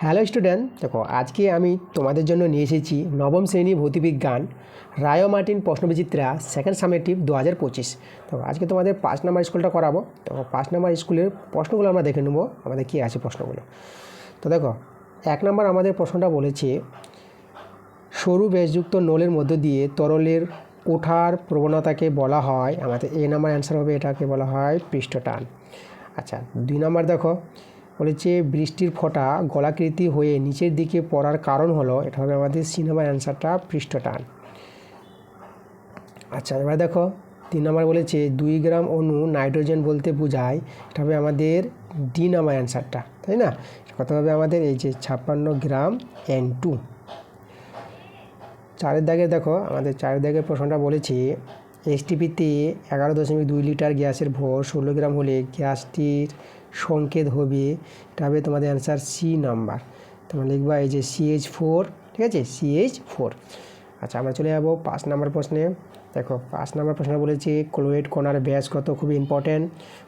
Hello student, দেখো আজকে আমি তোমাদের জন্য নিয়ে এসেছি নবম শ্রেণী ভৌতবিজ্ঞান রায় মার্টিন প্রশ্নবিচিত্রা সেকেন্ড সামেটিভ 2025। তো আজকে তোমাদের 5 নম্বর স্কুলটা করাবো। তো 5 নম্বর স্কুলের প্রশ্নগুলো আমরা দেখে নেবো আমাদের কী আছে প্রশ্নগুলো। তো দেখো 1 নম্বর আমাদের প্রশ্নটা বলেছে সরু ব্যাসযুক্ত নলের মধ্য দিয়ে তরলের ওঠার প্রবণতাকে বলা হয়, আমাদের এ নাম্বার অ্যান্সার হবে, এটাকে বলা হয় পৃষ্ঠটান। আচ্ছা 2 নম্বর দেখো বলেছে বৃষ্টির ফোঁটা গোলাকৃতি হয়ে নিচের দিকে পড়ার কারণ হলো, এটা হবে আমাদের সি নাম্বার অ্যান্সারটা পৃষ্ঠটান। আচ্ছা এবার দেখো 3 নম্বর বলেছে 2 গ্রাম অণু নাইট্রোজেন বলতে বোঝায়, এটা হবে আমাদের ডি নাম্বার অ্যান্সারটা, তাই না? কত হবে আমাদের এই যে 56 গ্রাম N2। 4 দাগে দেখো আমাদের 4 দাগের প্রশ্নটা বলেছে এসটিপিতে 11.2 লিটার গ্যাসের ভর 16 গ্রাম হলে গ্যাসটির সংকেত হবে, এটা হবে তোমাদের অ্যান্সার সি নাম্বার। তোমরা লিখবা এই যে CH4, ঠিক আছে, CH4। আচ্ছা আমরা চলে যাবো 5 নম্বর প্রশ্নে। দেখো 5 নম্বর প্রশ্ন বলেছে ক্লোরেট কণার ব্যাস কত, খুবই ইম্পর্টেন্ট।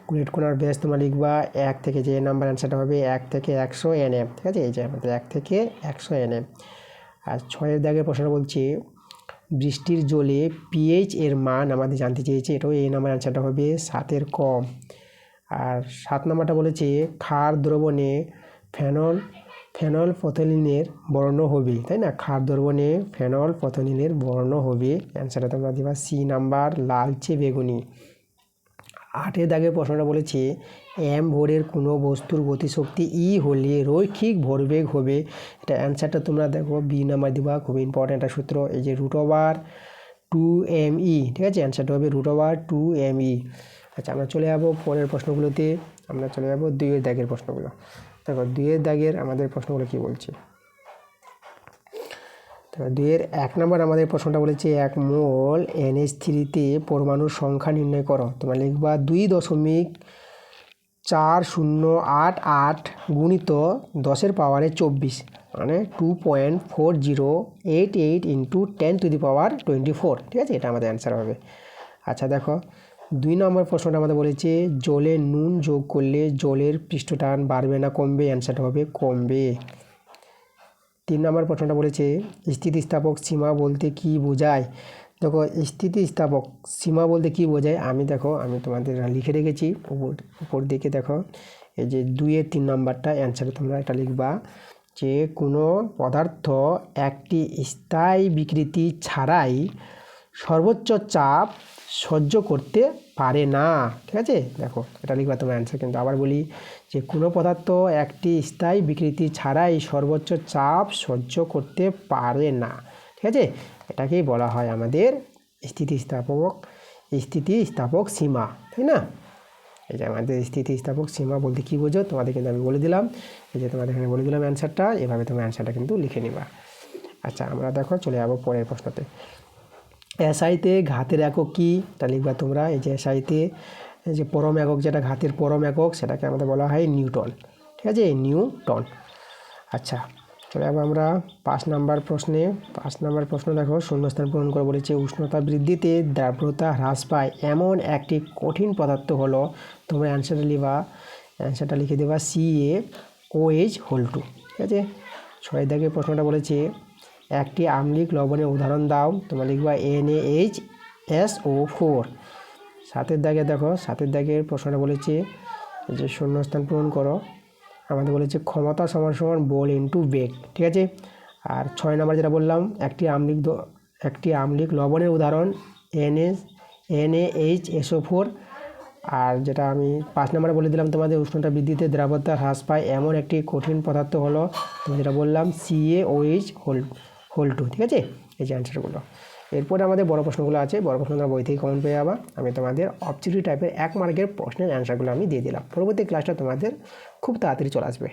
ক্লোরেট কণার ব্যাস তোমরা লিখবা 1 থেকে, যে নাম্বার অ্যান্সারটা হবে 1 থেকে 100 nm, ঠিক আছে, এই যে আমাদের 1 থেকে 100 nm। আর 6 দাগের প্রশ্ন বলছে বৃষ্টির জলে পিএইচ এর মান আমাদের জানতে চেয়েছে, এটাও এই নাম্বার অ্যান্সারটা হবে 7-এর কম। আর 7 নম্বরটা বলেছে ক্ষার দ্রবণে ফেনল পথলিনের বর্ণ হবে, তাই না? ক্ষার দ্রবণে ফেনল পথলিনের বর্ণ হবে, অ্যান্সারটা তোমরা দিবা সি নাম্বার, লালচে বেগুনি। 8 দাগের প্রশ্নটা বলেছে এম ভরের কোনো বস্তুর গতিশক্তি ই হলে রৈখিক ভরবেগ হবে, এটা অ্যান্সারটা তোমরা দেখো বি নাম্বার দিবা, খুবই ইম্পর্ট্যান্ট একটা সূত্র, এই যে √2me, ঠিক আছে, অ্যান্সারটা হবে √2me। আচ্ছা আমরা চলে যাবো পরের প্রশ্নগুলোতে, আমরা চলে যাবো 2 দাগের প্রশ্নগুলো। দেখো 2 দাগের আমাদের প্রশ্নগুলো কি বলছে। 2-1 নম্বর আমাদের প্রশ্নটা বলেছে 1 মোল NH3-তে পরমাণুর সংখ্যা নির্ণয় করো, তোমরা লিখবা 2.4088 গুণিত 10-এর পাওয়ারে 24, মানে 2.4088 ইন্টু 10⁻²4, ঠিক আছে, এটা আমাদের অ্যান্সার হবে। আচ্ছা দেখো 2 নম্বর প্রশ্নটা আমাদের বলেছে জলে নুন যোগ করলে জলের পৃষ্ঠটান বাড়বে না কমবে, অ্যান্সারটা হবে কমবে। 3 নম্বর প্রশ্নটা বলেছে স্থিতিস্থাপক সীমা বলতে কি বোঝায়। দেখো স্থিতিস্থাপক সীমা বলতে কি বোঝায়, আমি তোমাদের লিখে রেখেছি উপর দিকে, দেখো এই যে 2-3 নম্বরটা অ্যান্সারে তোমরা এটা লিখবা যে কোনো পদার্থ একটি স্থায়ী বিকৃতি ছাড়াই সর্বোচ্চ চাপ সহ্য করতে পারে না, ঠিক আছে, দেখো এটা লিখবা তোমার অ্যান্সার। কিন্তু আবার বলি যে কোনো পদার্থ একটি স্থায়ী বিকৃতি ছাড়াই সর্বোচ্চ চাপ সহ্য করতে পারে না, ঠিক আছে, এটাকেই বলা হয় আমাদের স্থিতিস্থাপক সীমা, তাই না? এই যে আমাদের স্থিতিস্থাপক সীমা বলতে কী বোঝো তোমাদের কিন্তু আমি বলে দিলাম, এই যে তোমাদের এখানে বলে দিলাম অ্যান্সারটা, এভাবে তোমার অ্যান্সারটা কিন্তু লিখে নিবা। আচ্ছা আমরা দেখো চলে যাবো পরের প্রশ্নতে। এসআইতে ঘাতের একক কী, এটা লিখবা তোমরা, এই যে এসআইতে এই যে পরম একক, যেটা ঘাতের পরম একক, সেটাকে আমাদের বলা হয় নিউটন, ঠিক আছে, নিউটন। আচ্ছা চলে যাবো আমরা 5 নম্বর প্রশ্নে। 5 নম্বর প্রশ্ন দেখো শূন্যস্থান পূরণ করে বলেছে উষ্ণতা বৃদ্ধিতে দ্রাব্যতা হ্রাস পায় এমন একটি কঠিন পদার্থ হলো, তোমরা অ্যান্সারটা লিখে দেবা CaOH2, ঠিক আছে। 6 দাগের প্রশ্নটা বলেছে একটি আম্লিক লবণের উদাহরণ দাও, তোমরা লিখবা NaHSO4। 7 দাগে দেখো 7 দাগের প্রশ্নটা বলেছে যে শূন্যস্থান পূরণ করো, আমাদের বলেছে ক্ষমতা সমান সমান বল ইন্টু বেগ, ঠিক আছে। আর 6 নম্বর যেটা বললাম একটি আম্লিক লবণের উদাহরণ NaHSO4। আর যেটা আমি 5 নম্বরে বলে দিলাম তোমাদের উষ্ণতা বৃদ্ধিতে দ্রাব্যতা হ্রাস পায় এমন একটি কঠিন পদার্থ হলো, তুমি যেটা বললাম CaOH2, ঠিক আছে, এই যে অ্যান্সারগুলো। এরপরে আমাদের বড় প্রশ্নগুলো আছে, বড় প্রশ্ন তোমরা বই থেকে কমন পেয়ে যাবা। আমি তোমাদের অবজেক্টিভ টাইপের 1 মার্কের প্রশ্নের অ্যান্সারগুলো আমি দিয়ে দিলাম। পরবর্তী ক্লাসটা তোমাদের খুব তাড়াতাড়ি চলে আসবে।